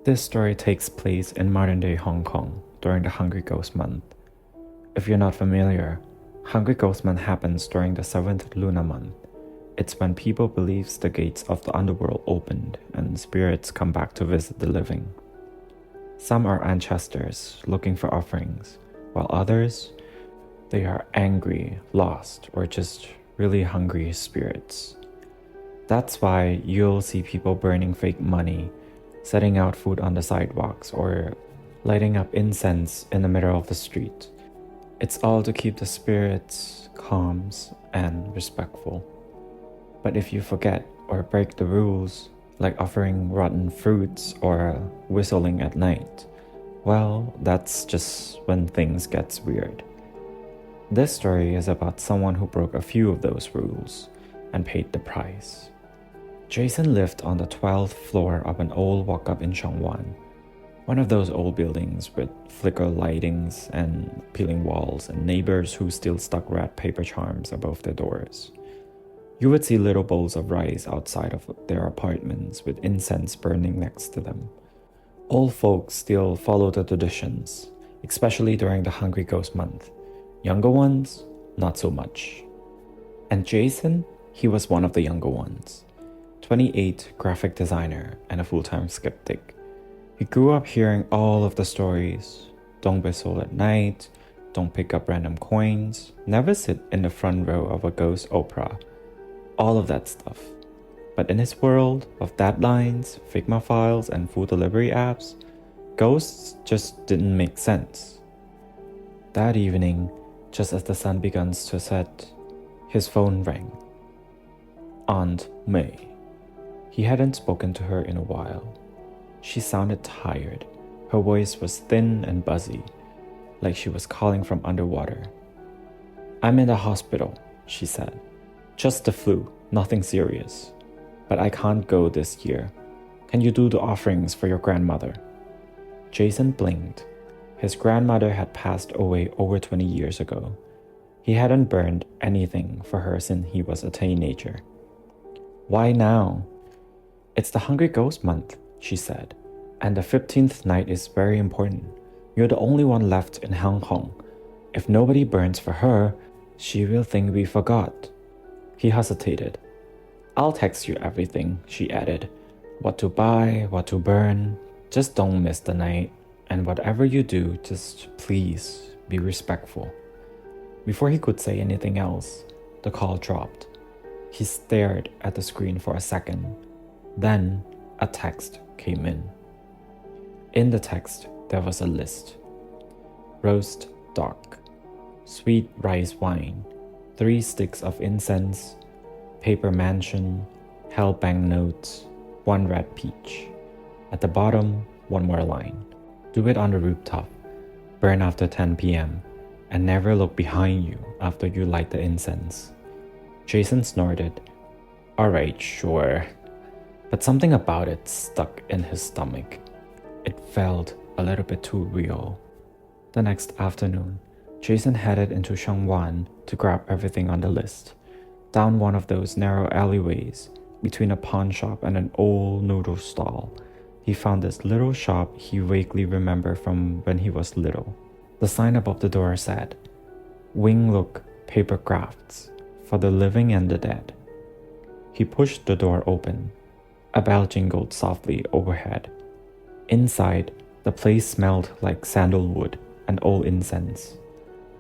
This story takes place in modern-day Hong Kong during the Hungry Ghost Month. If you're not familiar, Hungry Ghost Month happens during the 7th lunar month. It's when people believe the gates of the underworld opened and spirits come back to visit the living. Some are ancestors looking for offerings, while others, they are angry, lost, or just really hungry spirits. That's why you'll see people burning fake money, setting out food on the sidewalks, or lighting up incense in the middle of the street. It's all to keep the spirits calm and respectful. But if you forget or break the rules, like offering rotten fruits or whistling at night, well, that's just when things gets weird. This story is about someone who broke a few of those rules and paid the price. Jason lived on the 12th floor of an old walk-up in Shangwan, one of those old buildings with flicker lightings and peeling walls and neighbors who still stuck red paper charms above their doors. You would see little bowls of rice outside of their apartments with incense burning next to them. Old folks still follow the traditions, especially during the Hungry Ghost Month. Younger ones, not so much. And Jason, he was one of the younger ones. 28, graphic designer, and a full-time skeptic. He grew up hearing all of the stories. Don't whistle at night, don't pick up random coins, never sit in the front row of a ghost opera. All of that stuff. But in his world of deadlines, Figma files, and food delivery apps, ghosts just didn't make sense. That evening, just as the sun begins to set, his phone rang. Aunt May. He hadn't spoken to her in a while. She sounded tired. Her voice was thin and buzzy, like she was calling from underwater. "I'm in the hospital," she said. "Just the flu, nothing serious. But I can't go this year. Can you do the offerings for your grandmother?" Jason blinked. His grandmother had passed away over 20 years ago. He hadn't burned anything for her since he was a teenager. "Why now?" "It's the Hungry Ghost Month," she said, "and the 15th night is very important. You're the only one left in Hong Kong. If nobody burns for her, she will think we forgot." He hesitated. "I'll text you everything," she added. "What to buy, what to burn. Just don't miss the night. And whatever you do, just please be respectful." Before he could say anything else, the call dropped. He stared at the screen for a second. Then a text came in. In the text, there was a list. Roast duck, sweet rice wine, 3 sticks of incense, paper mansion, hell banknotes, 1 red peach. At the bottom, one more line. "Do it on the rooftop. Burn after 10 p.m. and never look behind you after you light the incense." Jason snorted. "All right, sure." But something about it stuck in his stomach. It felt a little bit too real. The next afternoon, Jason headed into Shangwan to grab everything on the list. Down one of those narrow alleyways, between a pawn shop and an old noodle stall, he found this little shop he vaguely remembered from when he was little. The sign above the door said, "Wing Look Paper Crafts for the living and the dead." He pushed the door open. A bell jingled softly overhead. Inside, the place smelled like sandalwood and old incense.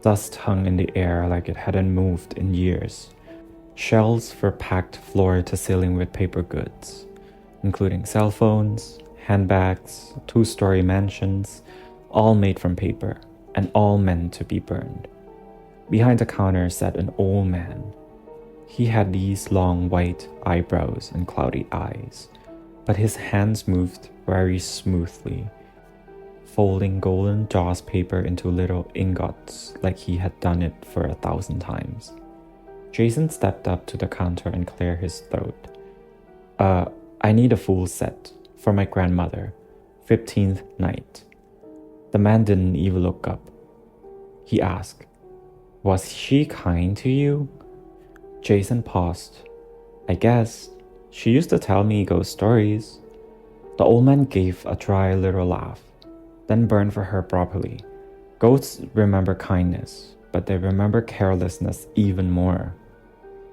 Dust hung in the air like it hadn't moved in years. Shelves were packed floor to ceiling with paper goods, including cell phones, handbags, 2-story mansions, all made from paper and all meant to be burned. Behind the counter sat an old man. He had these long white eyebrows and cloudy eyes, but his hands moved very smoothly, folding golden joss paper into little ingots like he had done it for 1,000 times. Jason stepped up to the counter and cleared his throat. I need a full set for my grandmother, 15th night." The man didn't even look up. He asked, "Was she kind to you?" Jason paused. "I guess. She used to tell me ghost stories." The old man gave a dry little laugh, then burned for her properly. Ghosts remember kindness, but they remember carelessness even more.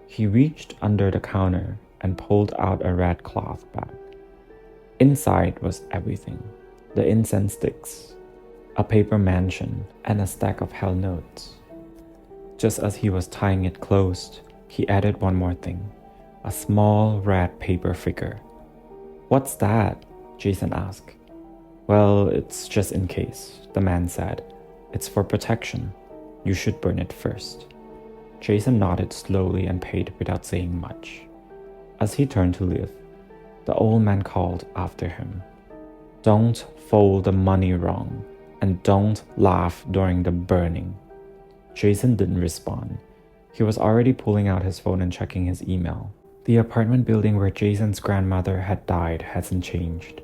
He reached under the counter and pulled out a red cloth bag. Inside was everything: the incense sticks, a paper mansion, and a stack of hell notes. Just as he was tying it closed, he added one more thing: a small red paper figure. "What's that?" Jason asked. "Well, it's just in case," the man said. "It's for protection. You should burn it first." Jason nodded slowly and paid without saying much. As he turned to leave, the old man called after him, "Don't fold the money wrong, and don't laugh during the burning." Jason didn't respond. He was already pulling out his phone and checking his email. The apartment building where Jason's grandmother had died hasn't changed.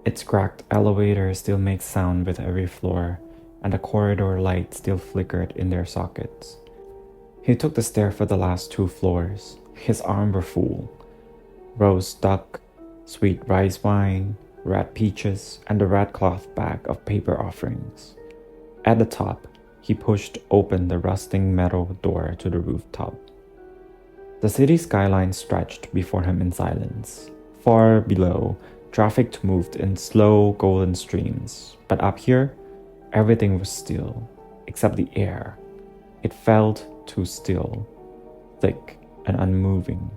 Its cracked elevator still makes sound with every floor, and the corridor lights still flickered in their sockets. He took the stair for the last 2 floors. His arms were full: roast duck, sweet rice wine, red peaches, and a red cloth bag of paper offerings. At the top, he pushed open the rusting metal door to the rooftop. The city skyline stretched before him in silence. Far below, traffic moved in slow golden streams, but up here, everything was still, except the air. It felt too still, thick and unmoving.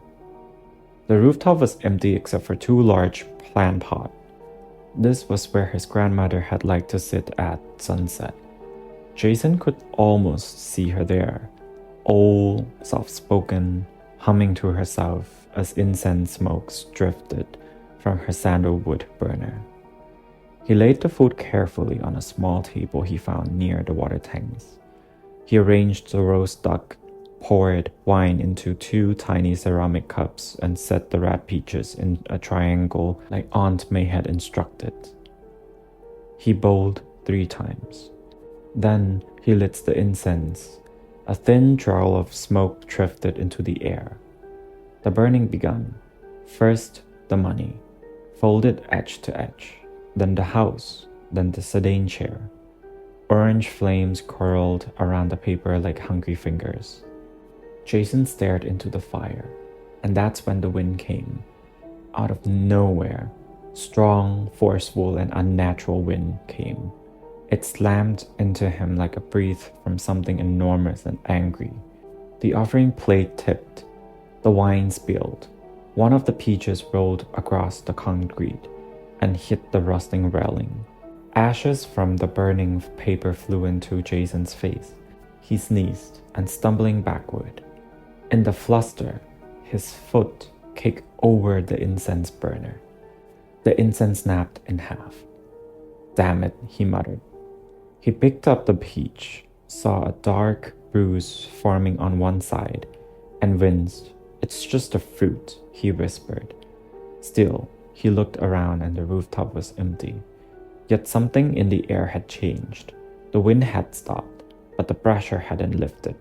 The rooftop was empty except for 2 large plant pots. This was where his grandmother had liked to sit at sunset. Jason could almost see her there, old, soft-spoken, humming to herself as incense smokes drifted from her sandalwood burner. He laid the food carefully on a small table he found near the water tanks. He arranged the roast duck, poured wine into 2 tiny ceramic cups, and set the red peaches in a triangle like Aunt May had instructed. He bowled 3 times. Then he lit the incense. A thin trail of smoke drifted into the air. The burning began. First, the money, folded edge to edge, then the house, then the sedan chair. Orange flames curled around the paper like hungry fingers. Jason stared into the fire, and that's when the wind came. Out of nowhere, strong, forceful, and unnatural wind came. It slammed into him like a breath from something enormous and angry. The offering plate tipped. The wine spilled. One of the peaches rolled across the concrete and hit the rusting railing. Ashes from the burning paper flew into Jason's face. He sneezed and stumbling backward. In the fluster, his foot kicked over the incense burner. The incense snapped in half. "Damn it," he muttered. He picked up the peach, saw a dark bruise forming on one side, and winced. "It's just a fruit," he whispered. Still, he looked around and the rooftop was empty. Yet something in the air had changed. The wind had stopped, but the pressure hadn't lifted.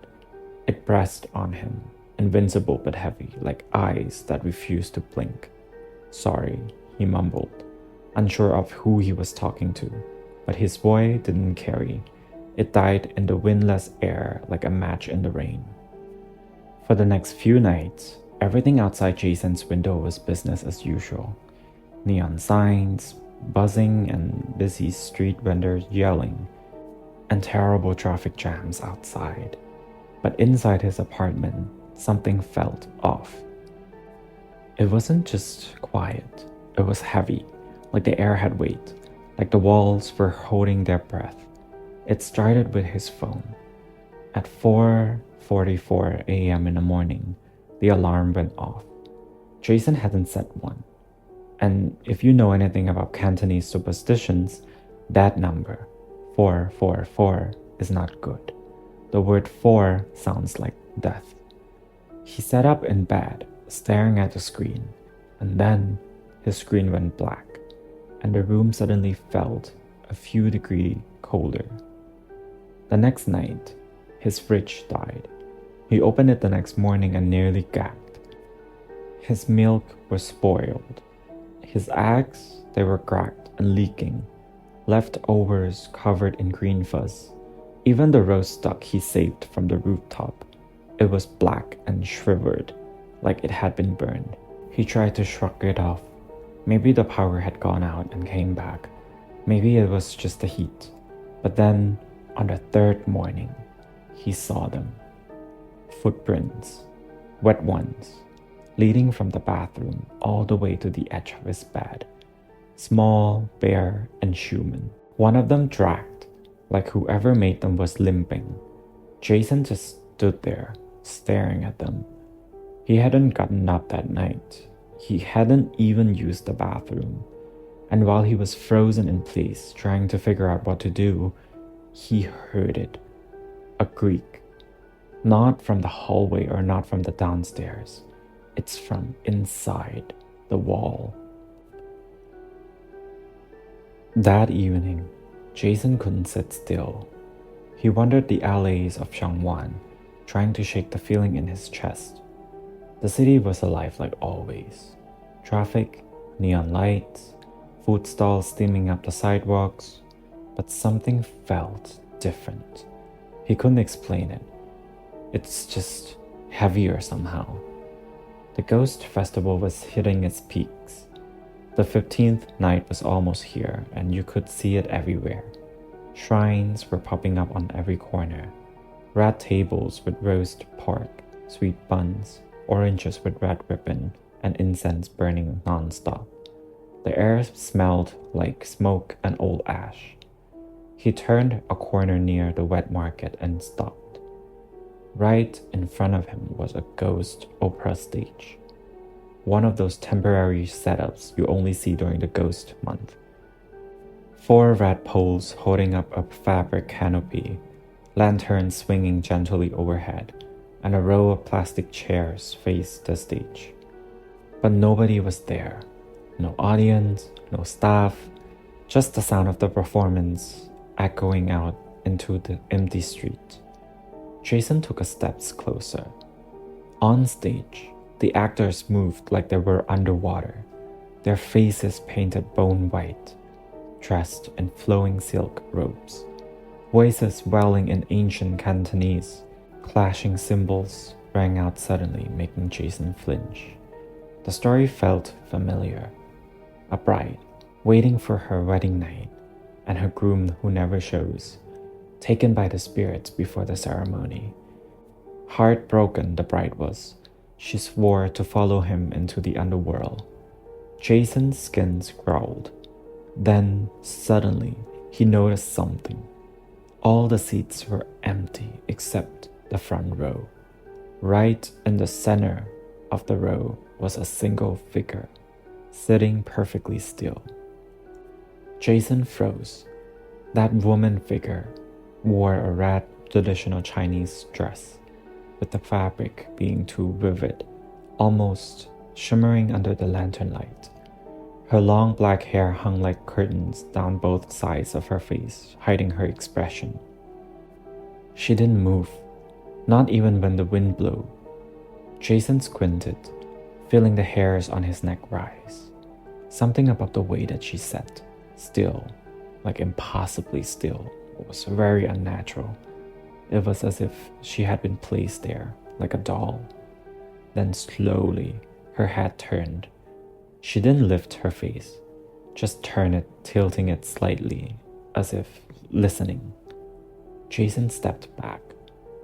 It pressed on him, invincible but heavy, like eyes that refused to blink. "Sorry," he mumbled, unsure of who he was talking to. But his voice didn't carry. It died in the windless air like a match in the rain. For the next few nights, everything outside Jason's window was business as usual. Neon signs, buzzing and busy street vendors yelling, and terrible traffic jams outside. But inside his apartment, something felt off. It wasn't just quiet, it was heavy, like the air had weight, like the walls were holding their breath. It started with his phone. At 4:44 a.m. in the morning, the alarm went off. Jason hadn't set one. And if you know anything about Cantonese superstitions, that number, 444, is not good. The word 4 sounds like death. He sat up in bed, staring at the screen, and then his screen went black, and the room suddenly felt a few degrees colder. The next night, his fridge died. He opened it the next morning and nearly gagged. His milk was spoiled. His eggs, they were cracked and leaking, leftovers covered in green fuzz. Even the roast duck he saved from the rooftop, it was black and shriveled, like it had been burned. He tried to shrug it off. Maybe the power had gone out and came back. Maybe it was just the heat. But then, on the third morning, he saw them. Footprints, wet ones, leading from the bathroom all the way to the edge of his bed. Small, bare, and human. One of them dragged, like whoever made them was limping. Jason just stood there, staring at them. He hadn't gotten up that night. He hadn't even used the bathroom. And while he was frozen in place, trying to figure out what to do, he heard it. A creak. Not from the hallway or not from the downstairs. It's from inside the wall. That evening, Jason couldn't sit still. He wandered the alleys of Xiangwan, trying to shake the feeling in his chest. The city was alive like always. Traffic, neon lights, food stalls steaming up the sidewalks, but something felt different. He couldn't explain it. It's just heavier somehow. The Ghost Festival was hitting its peaks. The 15th night was almost here, and you could see it everywhere. Shrines were popping up on every corner. Red tables with roast pork, sweet buns, oranges with red ribbon, and incense burning non-stop. The air smelled like smoke and old ash. He turned a corner near the wet market and stopped. Right in front of him was a ghost opera stage. One of those temporary setups you only see during the ghost month. 4 red poles holding up a fabric canopy, lanterns swinging gently overhead, and a row of plastic chairs faced the stage. But nobody was there. No audience, no staff, just the sound of the performance echoing out into the empty street. Jason took a step closer. On stage, the actors moved like they were underwater, their faces painted bone white, dressed in flowing silk robes. Voices welling in ancient Cantonese, clashing cymbals rang out suddenly, making Jason flinch. The story felt familiar. A bride, waiting for her wedding night, and her groom who never shows, taken by the spirits before the ceremony. Heartbroken the bride was. She swore to follow him into the underworld. Jason's skin crawled. Then, suddenly, he noticed something. All the seats were empty except the front row. Right in the center of the row was a single figure, sitting perfectly still. Jason froze. That woman figure wore a red traditional Chinese dress, with the fabric being too vivid, almost shimmering under the lantern light. Her long black hair hung like curtains down both sides of her face, hiding her expression. She didn't move, not even when the wind blew. Jason squinted, feeling the hairs on his neck rise. Something about the way that she sat, still, like impossibly still, was very unnatural. It was as if she had been placed there, like a doll. Then slowly, her head turned. She didn't lift her face, just turned it, tilting it slightly, as if listening. Jason stepped back,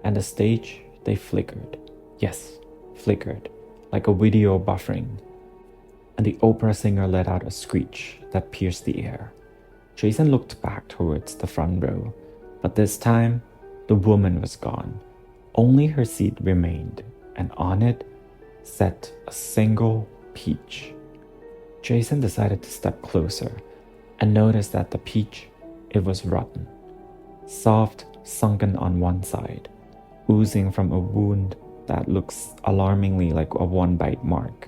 and the stage, they flickered. Yes, flickered, like a video buffering. And the opera singer let out a screech that pierced the air. Jason looked back towards the front row, but this time, the woman was gone. Only her seat remained, and on it sat a single peach. Jason decided to step closer and noticed that the peach, it was rotten. Soft, sunken on one side, oozing from a wound that looks alarmingly like a one-bite mark.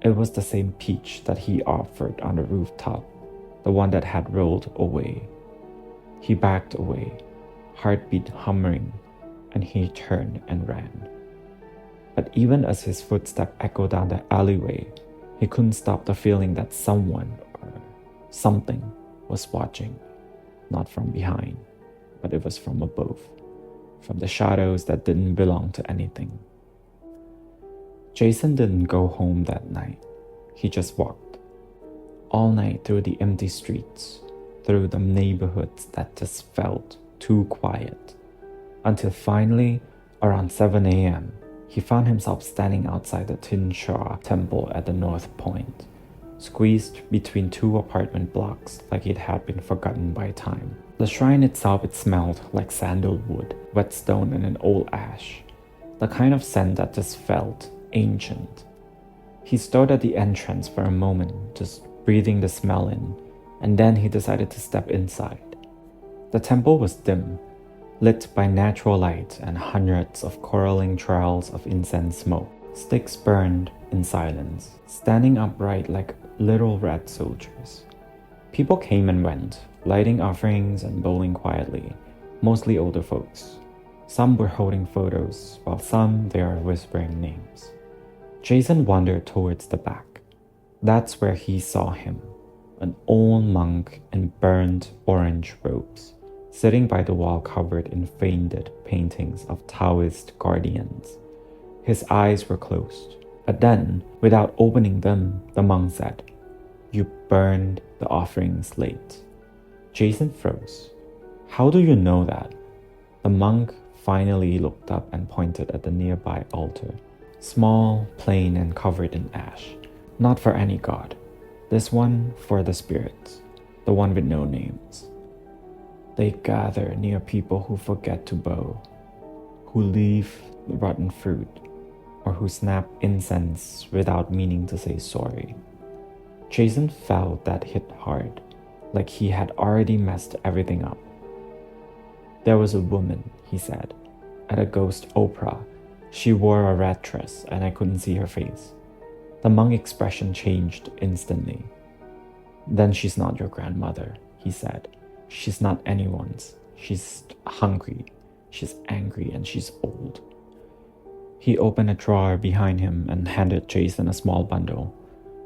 It was the same peach that he offered on the rooftop, the one that had rolled away. He backed away, heartbeat humming, and he turned and ran. But even as his footsteps echoed down the alleyway, He couldn't stop the feeling that someone or something was watching, not from behind, but it was from above, from the shadows that didn't belong to anything. Jason didn't go home that night. He just walked all night through the empty streets, through the neighborhoods that just felt too quiet, until finally, around 7 a.m., he found himself standing outside the Tin Sha temple at the North Point, squeezed between two apartment blocks like it had been forgotten by time. The shrine itself, it smelled like sandalwood, whetstone, and an old ash, the kind of scent that just felt ancient. He stood at the entrance for a moment, just breathing the smell in, and then he decided to step inside. The temple was dim, lit by natural light and hundreds of curling trails of incense smoke. Sticks burned in silence, standing upright like little red soldiers. People came and went, lighting offerings and bowling quietly, mostly older folks. Some were holding photos, while some they were whispering names. Jason wandered towards the back. That's where he saw him, an old monk in burnt orange robes, sitting by the wall covered in faded paintings of Taoist guardians. His eyes were closed, but then, without opening them, the monk said, "You burned the offerings late." Jason froze. "How do you know that?" The monk finally looked up and pointed at the nearby altar. Small, plain, and covered in ash. Not for any god. This one for the spirits, the one with no names. They gather near people who forget to bow, who leave rotten fruit, or who snap incense without meaning to say sorry. Jason felt that hit hard, like he had already messed everything up. "There was a woman," he said, "at a ghost opera. She wore a red dress and I couldn't see her face." The monk expression changed instantly. "Then she's not your grandmother," he said. "She's not anyone's. She's hungry, she's angry, and she's old." He opened a drawer behind him and handed Jason a small bundle,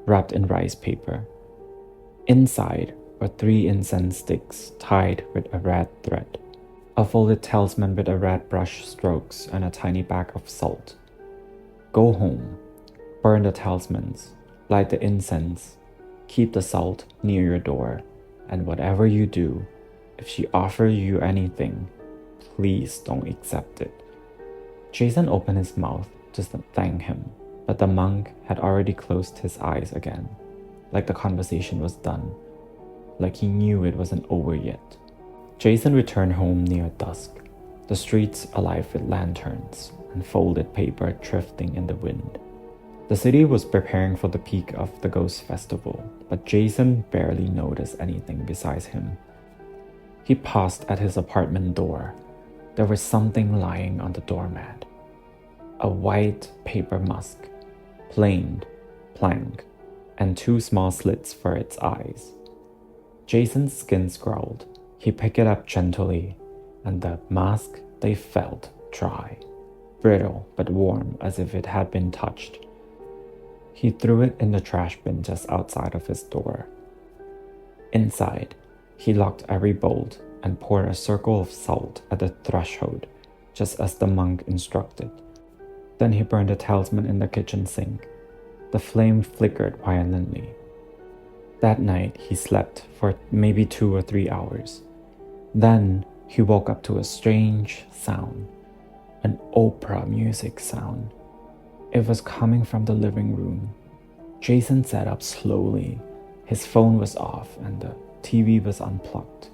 wrapped in rice paper. Inside were 3 incense sticks tied with a red thread, a folded talisman with a red brush strokes, and a tiny bag of salt. "Go home, burn the talismans, light the incense, keep the salt near your door, and whatever you do, if she offers you anything, please don't accept it." Jason opened his mouth to thank him, but the monk had already closed his eyes again, like the conversation was done, like he knew it wasn't over yet. Jason returned home near dusk, the streets alive with lanterns and folded paper drifting in the wind. The city was preparing for the peak of the Ghost Festival, but Jason barely noticed anything besides him. He paused at his apartment door. There was something lying on the doormat. A white paper mask, planed, plank, and 2 small slits for its eyes. Jason's skin scrawled. He picked it up gently, and the mask, they felt dry, brittle but warm as if it had been touched. He threw it in the trash bin just outside of his door. Inside, he locked every bolt and poured a circle of salt at the threshold, just as the monk instructed. Then he burned the talisman in the kitchen sink. The flame flickered violently. That night, he slept for maybe 2 or 3 hours. Then he woke up to a strange sound, an opera music sound. It was coming from the living room. Jason sat up slowly. His phone was off and the TV was unplugged.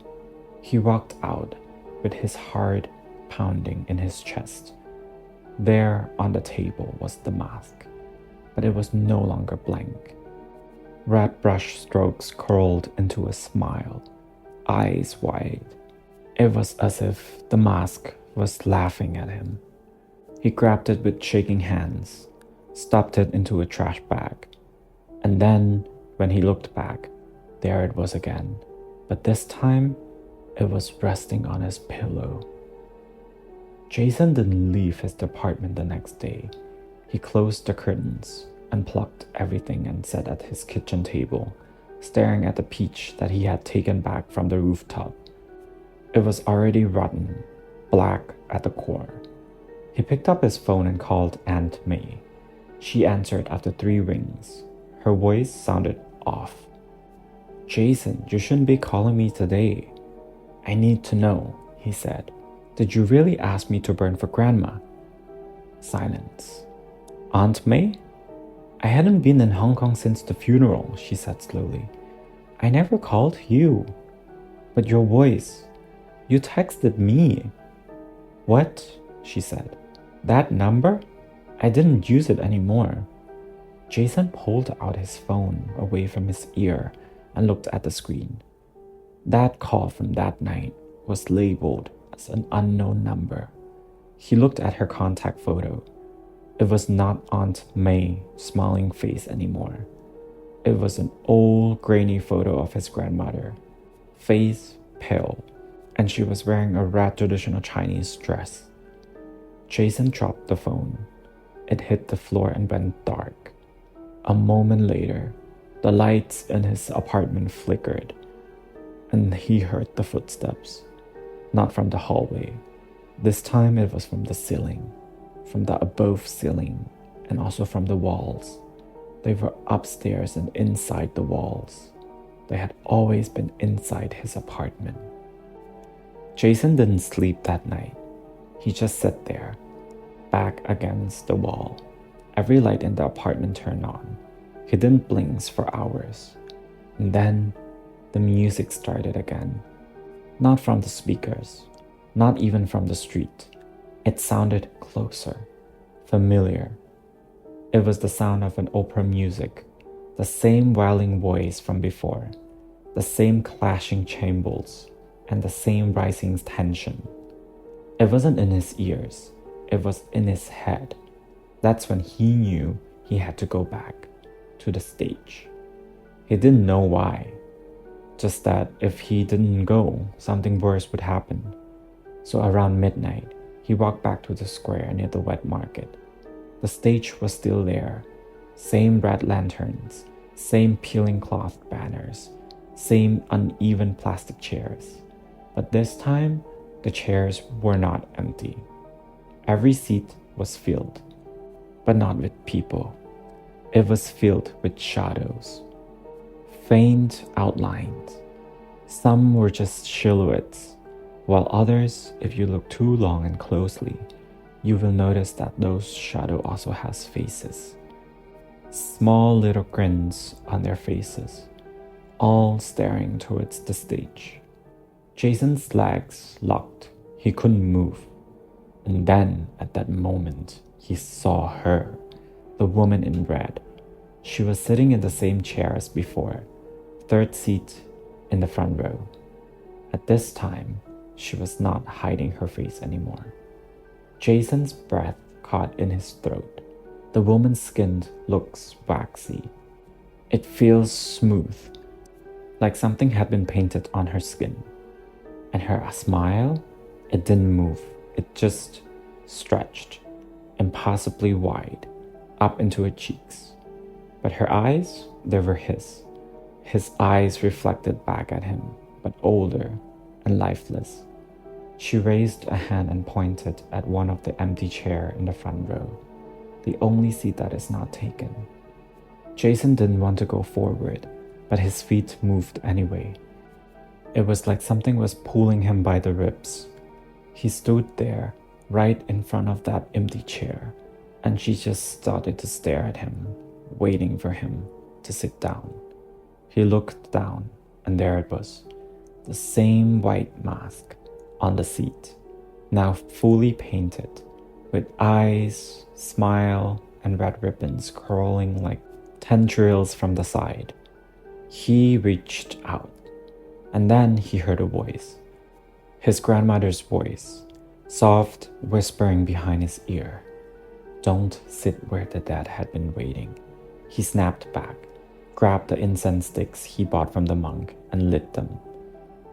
He walked out with his heart pounding in his chest. There on the table was the mask, but it was no longer blank. Red brush strokes curled into a smile, eyes wide. It was as if the mask was laughing at him. He grabbed it with shaking hands, stuffed it into a trash bag, and then, when he looked back, there it was again, but this time, it was resting on his pillow. Jason didn't leave his apartment the next day. He closed the curtains unplugged everything and sat at his kitchen table, staring at the peach that he had taken back from the rooftop. It was already rotten, black at the core. He picked up his phone and called Aunt May. She answered after 3 rings. Her voice sounded off. "Jason, you shouldn't be calling me today. I need to know," he said. "Did you really ask me to burn for Grandma?" Silence. "Aunt May?" "I hadn't been in Hong Kong since the funeral," she said slowly. "I never called you." "But your voice. You texted me." "What?" she said. "That number? I didn't use it anymore." Jason pulled out his phone away from his ear and looked at the screen. That call from that night was labeled as an unknown number. He looked at her contact photo. It was not Aunt May's smiling face anymore. It was an old, grainy photo of his grandmother, face pale, and she was wearing a red traditional Chinese dress. Jason dropped the phone. It hit the floor and went dark. A moment later, the lights in his apartment flickered, and he heard the footsteps, not from the hallway. This time it was from the ceiling, from the above ceiling, and also from the walls. They were upstairs and inside the walls. They had always been inside his apartment. Jason didn't sleep that night. He just sat there, back against the wall. Every light in the apartment turned on. He didn't blink for hours. And then the music started again. Not from the speakers, not even from the street. It sounded closer, familiar. It was the sound of an opera music, the same wailing voice from before, the same clashing cymbals, and the same rising tension. It wasn't in his ears, it was in his head. That's when he knew he had to go back to the stage. He didn't know why, just that if he didn't go, something worse would happen. So around midnight, he walked back to the square near the wet market. The stage was still there, same red lanterns, same peeling cloth banners, same uneven plastic chairs. But this time, the chairs were not empty. Every seat was filled, but not with people. It was filled with shadows, faint outlines. Some were just silhouettes, while others, if you look too long and closely, you will notice that those shadows also has faces. Small little grins on their faces, all staring towards the stage. Jason's legs locked. He couldn't move. And then, at that moment, he saw her, the woman in red. She was sitting in the same chair as before, third seat in the front row. At this time, she was not hiding her face anymore. Jason's breath caught in his throat. The woman's skin looks waxy. It feels smooth, like something had been painted on her skin. And her smile, it didn't move. It just stretched, impossibly wide, up into her cheeks. But her eyes, they were his. His eyes reflected back at him, but older and lifeless. She raised a hand and pointed at one of the empty chairs in the front row, the only seat that is not taken. Jason didn't want to go forward, but his feet moved anyway. It was like something was pulling him by the ribs. He stood there, right in front of that empty chair, and she just started to stare at him, waiting for him to sit down. He looked down, and there it was, the same white mask on the seat, now fully painted, with eyes, smile, and red ribbons curling like tendrils from the side. He reached out, and then he heard a voice. His grandmother's voice, soft, whispering behind his ear. Don't sit where the dead had been waiting. He snapped back, grabbed the incense sticks he bought from the monk, and lit them.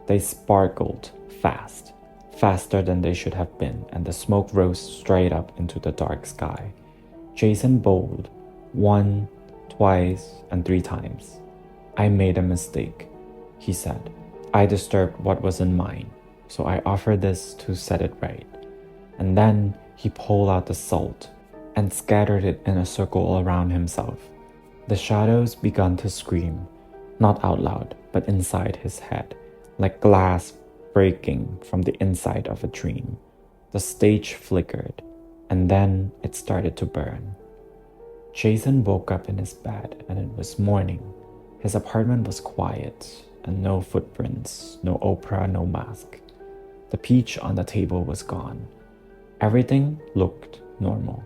They sparkled fast, faster than they should have been, and the smoke rose straight up into the dark sky. Jason bowed, 1, twice, and 3 times. I made a mistake, he said. I disturbed what wasn't mine, so I offered this to set it right. And then he pulled out the salt and scattered it in a circle around himself. The shadows began to scream, not out loud, but inside his head, like glass breaking from the inside of a dream. The stage flickered, and then it started to burn. Jason woke up in his bed, and it was morning. His apartment was quiet, and no footprints, no Oprah, no mask. The peach on the table was gone. Everything looked normal.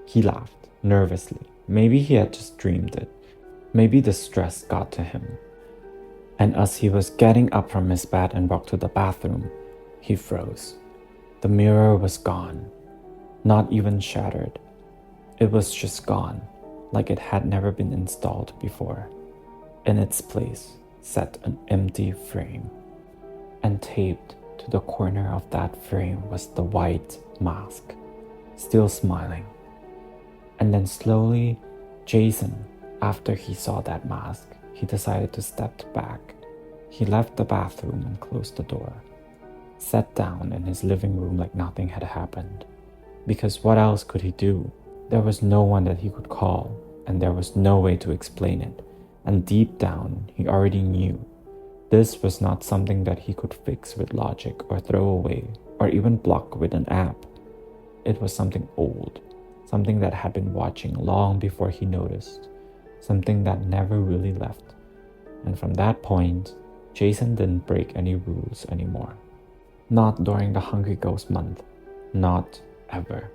He laughed, nervously. Maybe he had just dreamed it. Maybe the stress got to him. And as he was getting up from his bed and walked to the bathroom, he froze. The mirror was gone, not even shattered. It was just gone, like it had never been installed before. In its place sat an empty frame, and taped to the corner of that frame was the white mask, still smiling. And then slowly, Jason, after he saw that mask, he decided to step back. He left the bathroom and closed the door, sat down in his living room like nothing had happened. Because what else could he do? There was no one that he could call, and there was no way to explain it. And deep down, he already knew this was not something that he could fix with logic or throw away or even block with an app. It was something old, something that had been watching long before he noticed, something that never really left. And from that point, Jason didn't break any rules anymore. Not during the Hungry Ghost month, not ever.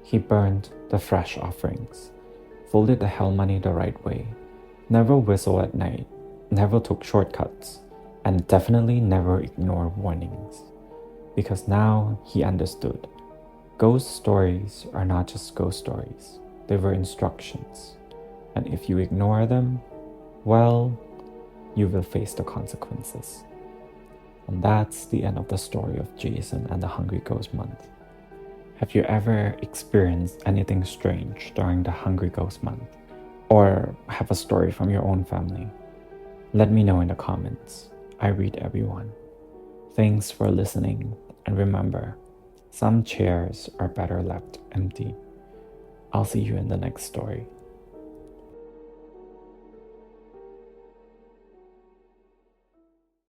He burned the fresh offerings, folded the hell money the right way, never whistled at night, never took shortcuts, and definitely never ignored warnings. Because now he understood. Ghost stories are not just ghost stories, they were instructions. And if you ignore them, well, you will face the consequences. And that's the end of the story of Jason and the Hungry Ghost Month. Have you ever experienced anything strange during the Hungry Ghost Month? Or have a story from your own family? Let me know in the comments. I read everyone. Thanks for listening, and remember, some chairs are better left empty. I'll see you in the next story.